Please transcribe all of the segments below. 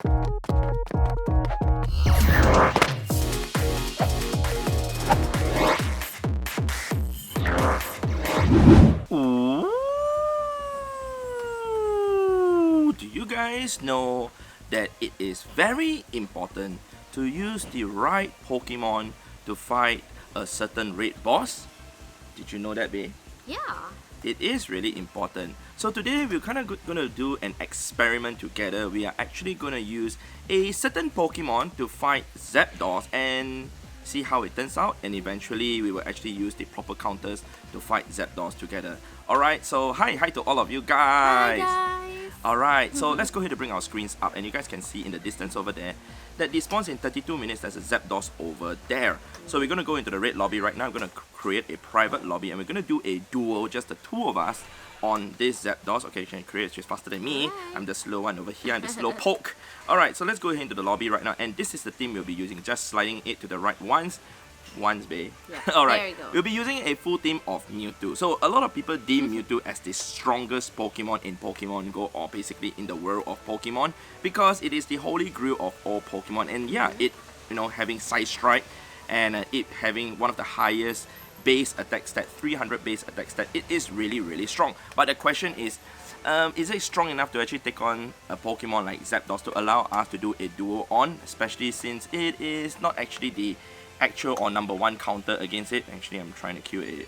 Ooh, do you guys know that it is very important to use the right Pokemon to fight a certain raid boss? Did you know that, babe? Yeah. It is really important. So today we're kind of gonna do an experiment together. We are actually gonna use a certain Pokemon to fight Zapdos and see how it turns out, and eventually we will actually use the proper counters to fight Zapdos together. Alright, so hi to all of you guys. Hi guys. Alright, so let's go ahead to bring our screens up, and you guys can see in the distance over there that it spawns in 32 minutes. There's a Zapdos over there. So we're gonna go into the red lobby right now. I'm gonna create a private lobby, and we're gonna do a duo, just the two of us on this Zapdos. Okay, you can create, she's faster than me. I'm the slow one over here, I'm the slow poke. Alright, so let's go ahead into the lobby right now, and this is the team we'll be using. Just sliding it to the right once, babe. Yeah, Alright, there you go. we'll be using a full team of Mewtwo. So a lot of people deem Mewtwo as the strongest Pokemon in Pokemon Go, or basically in the world of Pokemon, because it is the holy grail of all Pokemon. And yeah, it, having Side Strike, and it having one of the highest base attack stat, 300 base attack stat, it is really strong. But the question is it strong enough to actually take on a Pokemon like Zapdos to allow us to do a duo on, especially since it is not actually the actual or number one counter against it. Actually, I'm trying to kill a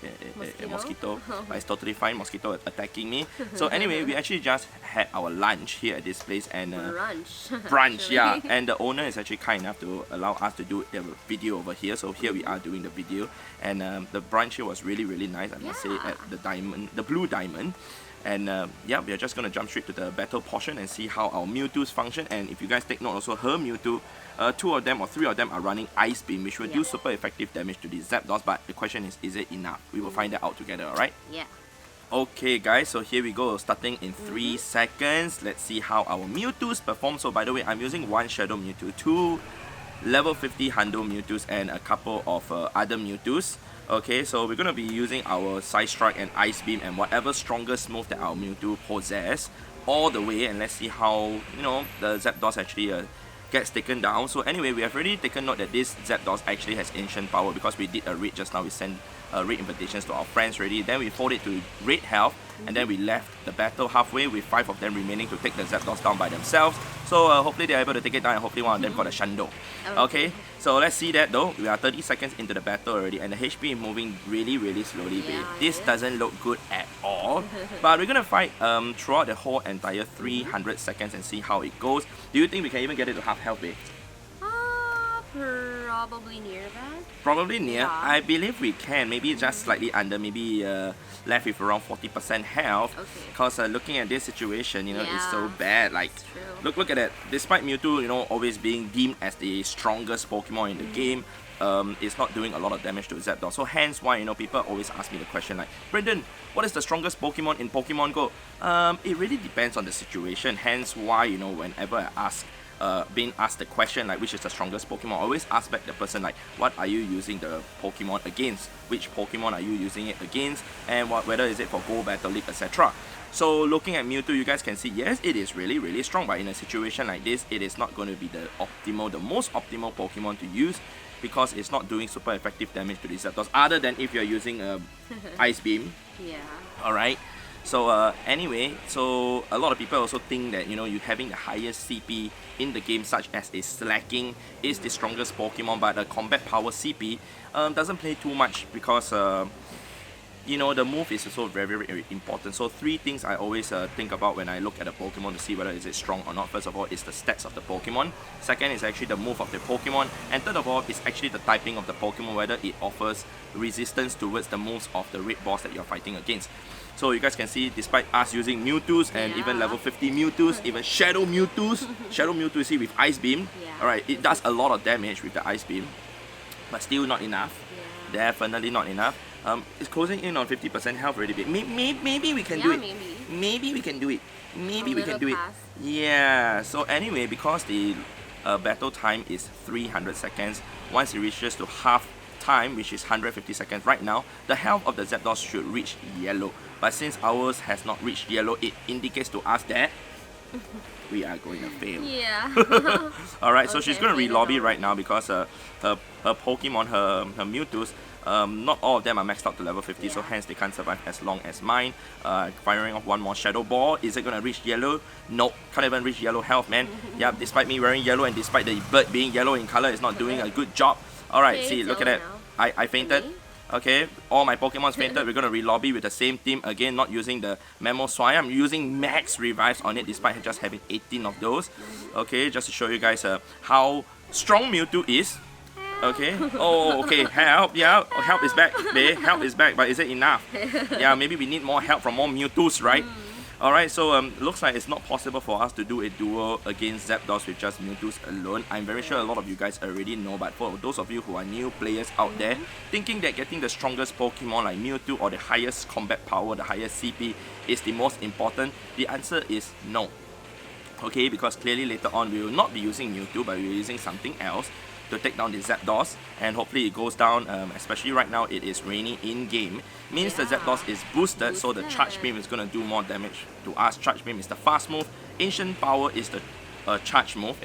mosquito, but it's totally fine. Mosquito attacking me. So anyway, we actually just had our lunch here at this place, and brunch, yeah. And the owner is actually kind enough to allow us to do a video over here. So here we are doing the video, and the brunch here was really nice, I must say, at the Blue Diamond. And yeah, we are just gonna jump straight to the battle portion and see how our Mewtwo's function. And if you guys take note, also her Mewtwo, 2 of them or 3 of them are running Ice Beam, which will do super effective damage to the Zapdos. But the question is it enough? We will find that out together, alright? Yeah. Okay guys, so here we go, starting in 3 seconds. Let's see how our Mewtwo's perform. So by the way, I'm using 1 Shadow Mewtwo, 2 level 50 Hundo Mewtwo's, and a couple of other Mewtwo's. Okay, so we're gonna be using our Side Strike and Ice Beam and whatever strongest move that our Mewtwo possess all the way, and let's see how the Zapdos actually gets taken down. So anyway, we have already taken note that this Zapdos actually has ancient power, because we did a raid just now. We sent raid invitations to our friends already. Then we fought it to raid health, and then we left the battle halfway with 5 of them remaining to take the Zapdos down by themselves. So hopefully they're able to take it down, and hopefully one of them got a Shundo. Okay, so let's see that though. We are 30 seconds into the battle already, and the HP is moving really slowly, babe. This doesn't look good at all. But we're gonna fight throughout the whole entire 300 seconds and see how it goes. Do you think we can even get it to half health, babe? Probably near that. Probably near. Yeah. I believe we can. Maybe just slightly under. Maybe left with around 40% health. Okay. Because looking at this situation, it's so Yeah. bad. Like, It's true. look at it. Despite Mewtwo, always being deemed as the strongest Pokemon in the game, it's not doing a lot of damage to Zapdos. So hence why, people always ask me the question like, Brendan, what is the strongest Pokemon in Pokemon Go? It really depends on the situation. Hence why, whenever I ask, being asked the question like which is the strongest Pokemon, I always ask back the person like, what are you using the Pokemon against? Which Pokemon are you using it against? And whether is it for Go, Battle League, etc. So looking at Mewtwo, you guys can see, yes, it is really strong, but in a situation like this, it is not going to be the most optimal Pokemon to use, because it's not doing super effective damage to the Zapdos, other than if you're using Ice Beam. Yeah. Alright. So anyway, so a lot of people also think that you having the highest CP in the game, such as a Slacking, is the strongest Pokemon, but the combat power CP doesn't play too much, because the move is also very important. So 3 things I always think about when I look at a Pokemon to see whether is it strong or not. First of all is the stats of the Pokemon. Second is actually the move of the Pokemon. And third of all is actually the typing of the Pokemon, whether it offers resistance towards the moves of the raid boss that you're fighting against. So you guys can see, despite us using Mewtwo's and even level 50 Mewtwo's, even Shadow Mewtwo's, Shadow Mewtwo, see, with Ice Beam, alright, it does a lot of damage with the Ice Beam, but still not enough. Definitely not enough. It's closing in on 50% health already. Maybe we can do it. Maybe we can do it. Maybe we can do it. Yeah. So anyway, because the battle time is 300 seconds, once it reaches to half time, which is 150 seconds right now, the health of the Zapdos should reach yellow. But since ours has not reached yellow, it indicates to us that we are going to fail. Yeah. Alright, so she's Okay, going to fail re-lobby it right now because her Pokemon, her Mewtwo's, not all of them are maxed out to level 50, so Yeah. hence they can't survive as long as mine. Firing off one more Shadow Ball. Is it going to reach yellow? Nope, can't even reach yellow health, man. Yeah, despite me wearing yellow and despite the bird being yellow in color, it's not doing a good job. Alright, Okay, see, it's look at over that. now. I fainted. Me? Okay, all my Pokemon's fainted. We're gonna re-lobby with the same team again, not using the Memo Swine. I'm using max revives on it despite just having 18 of those. Okay, just to show you guys how strong Mewtwo is. Okay, oh, okay, help, yeah, help is back, babe. Help is back, but is it enough? Yeah, maybe we need more help from more Mewtwo's, right? Alright, so looks like it's not possible for us to do a duel against Zapdos with just Mewtwo's alone. I'm very sure a lot of you guys already know, but for those of you who are new players out there, thinking that getting the strongest Pokemon like Mewtwo or the highest combat power, the highest CP is the most important, the answer is no. Okay, because clearly later on we will not be using Mewtwo, but we will be using something else to take down the Zapdos, and hopefully it goes down, especially right now it is raining in-game, means the Zapdos is boosted, so the Charge Beam is going to do more damage to us. Charge Beam is the fast move, Ancient Power is the charge move,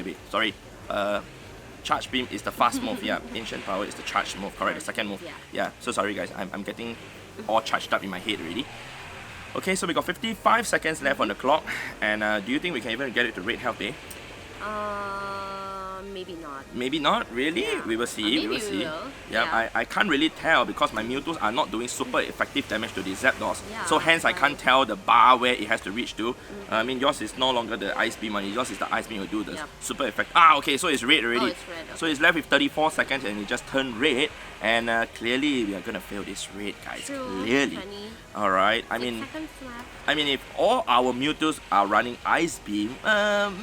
Charge Beam is the fast move, yeah, Ancient Power is the charge move, correct, the second move. Yeah, so sorry guys, I'm getting all charged up in my head already. Okay, so we got 55 seconds left on the clock, and do you think we can even get it to red health, eh? Maybe not. Maybe not, really? Yeah. We will see, we will see. will. Yeah, I can't really tell because my Mewtwo's are not doing super effective damage to the Zapdos. Yeah, So hence I right. can't tell the bar where it has to reach to. I mean, yours is no longer the Ice Beam one, yours is the Ice Beam will do the Yep. super effect. Ah, okay, so it's red already. Oh, it's red, So okay. it's left with 34 seconds and it just turned red. And clearly we are gonna fail this red, guys. True, Clearly. funny. Alright, I 6 mean, seconds left. if all our Mewtwo's are running Ice Beam,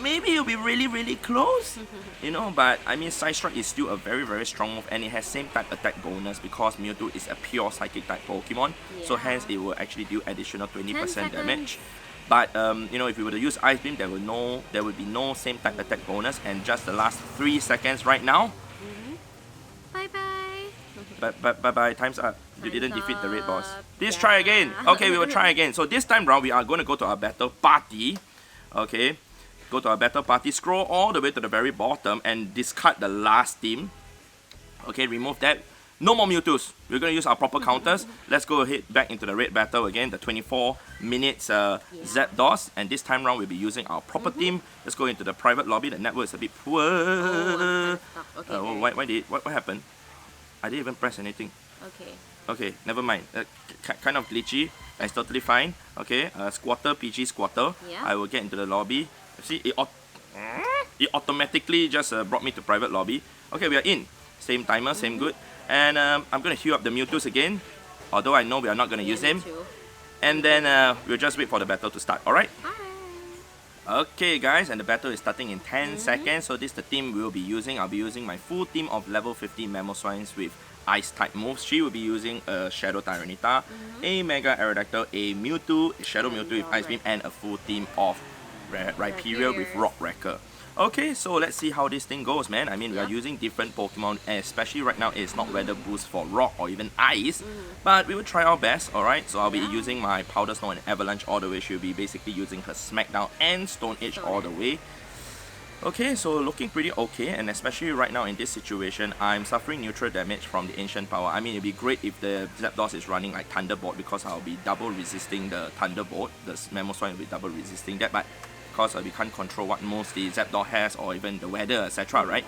maybe it'll be really close. You know, but I mean, Side Strike is still a very strong move and it has same type attack bonus because Mewtwo is a pure Psychic type Pokemon. So Yeah. hence it will actually do additional 20% 10 damage. But you know, if we were to use Ice Beam, there will be no same type attack bonus. And just the last 3 seconds right now. Bye-bye. Bye, time's up. You didn't Time's defeat the red boss. up. Let's Yeah. try again. Okay, we will try again. So this time round, we are going to go to our battle party. Okay, go to our battle party, scroll all the way to the very bottom and discard the last team. Okay, remove that. No more Mewtwo's. We're going to use our proper counters. Let's go ahead back into the red battle again, the 24 minutes Zapdos. And this time round, we'll be using our proper team. Let's go into the private lobby. The network is a bit poor. Oh, okay, What happened? I didn't even press anything. okay. Okay, never mind. Kind of glitchy. It's totally fine. Okay, squatter, PG squatter. Yeah. I will get into the lobby. See, it automatically just brought me to private lobby. Okay, we are in. Same timer, same good. And I'm going to heal up the Mewtwo's again. Although I know we are not going to use him. Too. And then we'll just wait for the battle to start. Alright? Okay guys, and the battle is starting in 10 seconds. So this is the team we'll be using. I'll be using my full team of level 50 Mamoswines with Ice type moves. She will be using a Shadow Tyranitar, a Mega Aerodactyl, a Mewtwo, a Shadow Mewtwo with Ice Beam, and a full team of Rhyperior with Rock Wrecker. Okay, so let's see how this thing goes, man. I mean, we are using different Pokemon, and especially right now, it's not weather boost for Rock or even Ice, but we will try our best, alright? So I'll be using my Powder Snow and Avalanche all the way. She'll be basically using her Smackdown and Stone Edge all the way. Okay, so looking pretty okay, and especially right now in this situation, I'm suffering neutral damage from the Ancient Power. I mean, it'd be great if the Zapdos is running like Thunderbolt because I'll be double resisting the Thunderbolt. The Mamoswine will be double resisting that, but because we can't control what moves the Zapdos has or even the weather, etc., right?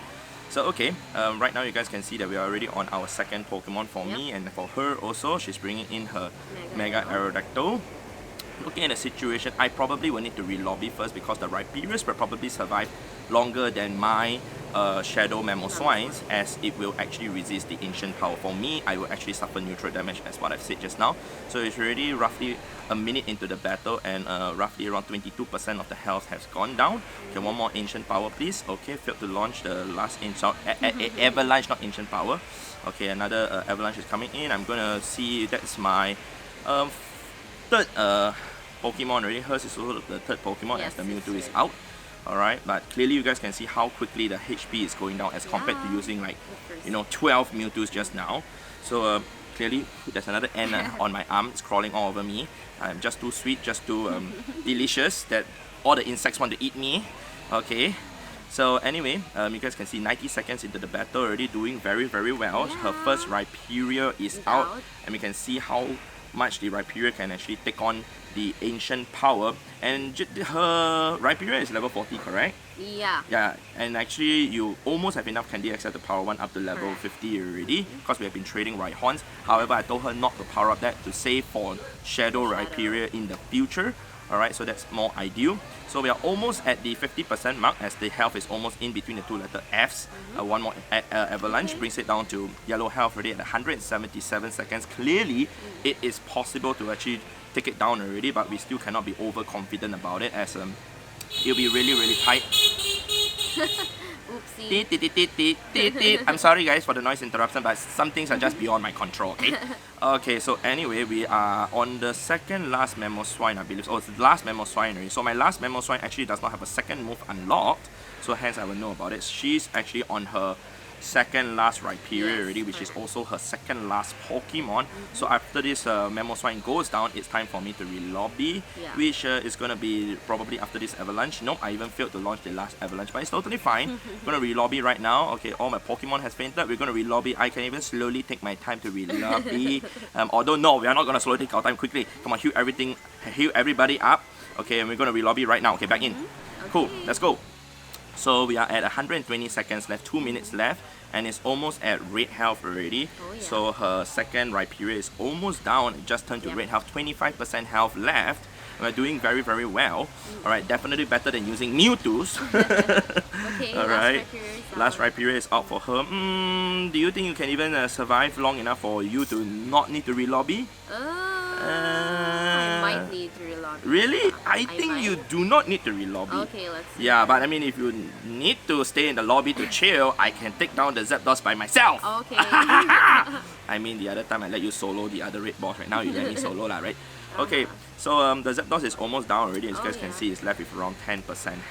So okay, right now you guys can see that we are already on our second Pokemon for me, and for her also, she's bringing in her Mega Aerodactyl. Looking at the situation, I probably will need to re-lobby first because the Rhyperiors will probably survive longer than my Shadow Mamoswines, as it will actually resist the Ancient Power. For me, I will actually suffer neutral damage as what I've said just now. So it's already roughly a minute into the battle and roughly around 22% of the health has gone down. Okay, one more Ancient Power please. Okay, failed to launch the last Avalanche, not Ancient Power. Okay, another Avalanche is coming in. I'm gonna see, that's my third Pokemon already. Hers is also the third Pokemon as the Mewtwo is out. Alright, but clearly you guys can see how quickly the HP is going down as compared to using like, 12 Mewtwo's just now. So clearly there's another N on my arm. It's crawling all over me. I'm just too sweet, just too delicious that all the insects want to eat me. Okay. So anyway, you guys can see 90 seconds into the battle already doing very well. Yeah. Her first Rhyperior is out, and we can see how much the Rhyperior can actually take on the ancient power. And her Rhyperior is level 40, correct? Yeah. Yeah, and actually you almost have enough candy access to power 1 up to level Correct. 50 already, because we have been trading Rhyhorns. However, I told her not to power up that to save for Shadow Rhyperior in the future. Alright, so that's more ideal. So we are almost at the 50% mark, as the health is almost in between the two letter Fs. One more avalanche brings it down to yellow health already at 177 seconds. Clearly, it is possible to actually take it down already, but we still cannot be overconfident about it, as it'll be really tight. Oopsie. I'm sorry guys for the noise interruption, but some things are just beyond my control, okay? Okay, so anyway, we are on the second last Mamoswine, I believe. Oh, it's the last Mamoswine already. So my last Mamoswine actually does not have a second move unlocked, so hence I will know about it. She's actually on her second last Rhyperior already, which is also her second last Pokemon. So after this Mamoswine goes down, it's time for me to relobby, which is gonna be probably after this avalanche. Nope, I even failed to launch the last avalanche, but it's totally fine. Gonna relobby right now. Okay, all my Pokemon has fainted. We're gonna relobby. I can even slowly take my time to relobby. Although no, we are not gonna slowly take our time quickly. Come on, heal everybody up. Okay, and we're gonna relobby right now. Okay, back in. Cool, let's go. So we are at 120 seconds left, 2 minutes left, and it's almost at red health already. Oh, yeah. So her second Rhyperior is almost down, it just turned to red health, 25% health left. We're doing very well. Alright, definitely better than using Mewtwos. Okay, Alright, last out. Rhyperior is out for her. Do you think you can even survive long enough for you to not need to relobby? I might need to relobby. Really? I think might. you do not need to relobby. Okay, let's see. Yeah, but I mean, if you need to stay in the lobby to chill, I can take down the Zapdos by myself. Okay. I mean, the other time I let you solo the other red boss. Right now you let me solo lah, right? Okay, so the Zapdos is almost down already. As you guys can see, it's left with around 10%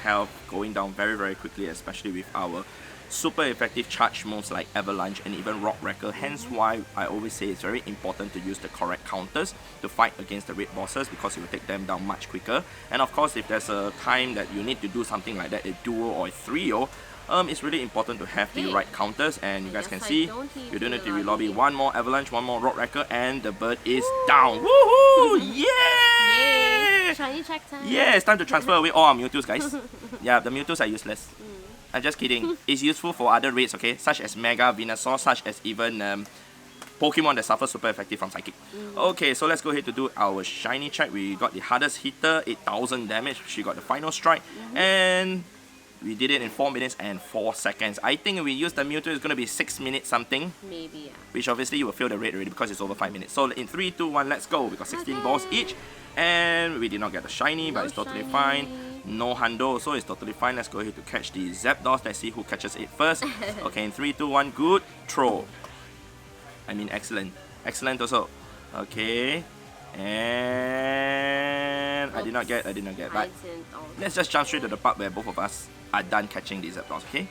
health, going down very quickly, especially with our super effective charge moves like Avalanche and even Rock Wrecker. Hence why I always say it's very important to use the correct counters to fight against the red bosses, because it will take them down much quicker. And of course, if there's a time that you need to do something like that, a duo or a trio, it's really important to have the right counters. And you guys can see, you don't need to relobby. One more Avalanche, one more Rock Wrecker, and the bird is down. Woohoo! Yeah! Yay! Shiny check time. Yeah, it's time to transfer away all our Mewtwo's, guys. Yeah, the Mewtwo's are useless. I'm just kidding. It's useful for other raids, okay? Such as Mega, Venusaur, such as even Pokemon that suffer super effective from Psychic. Okay, so let's go ahead to do our shiny check. We got the hardest hitter, 8,000 damage. She got the final strike. And we did it in 4 minutes and 4 seconds. I think if we use the Mewtwo, it's going to be 6 minutes something. Maybe, yeah. Which obviously you will feel the rate already because it's over 5 minutes. So in 3, 2, 1, let's go. We got 16 balls each. And we did not get the shiny, but it's totally fine. No hundo, so it's totally fine. Let's go ahead to catch the Zapdos. Let's see who catches it first. Okay, in 3, 2, 1, good throw. I mean, excellent. Excellent also. Okay. And I did not get, but let's just jump straight to the part where both of us are done catching the Zapdos, okay?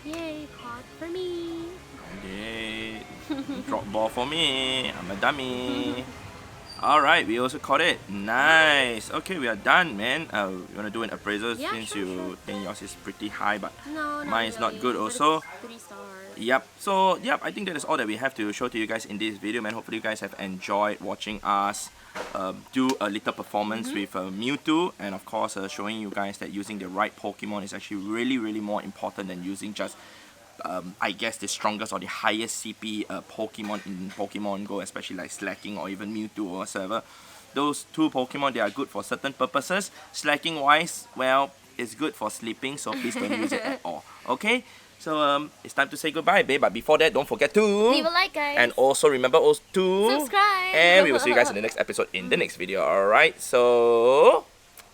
Yay, caught for me. Okay. Drop ball for me. I'm a dummy. Alright, we also caught it. Nice. Okay, we are done, man. You want to do an appraisal since you think yours is pretty high, but mine is not good also. 3 stars. Yep. So, yep, I think that is all that we have to show to you guys in this video, man. Hopefully you guys have enjoyed watching us do a little performance with Mewtwo. And of course, showing you guys that using the right Pokemon is actually really more important than using just I guess the strongest or the highest CP Pokemon in Pokemon Go, especially like Slacking or even Mewtwo or whatever. Those two Pokemon, they are good for certain purposes. Slacking wise, well, it's good for sleeping, so please don't use it at all. Okay? So it's time to say goodbye, babe. But before that, don't forget to leave a like, guys. And also remember also to subscribe. And we will see you guys in the next episode in the next video. Alright, so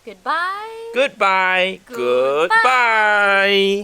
goodbye. Goodbye.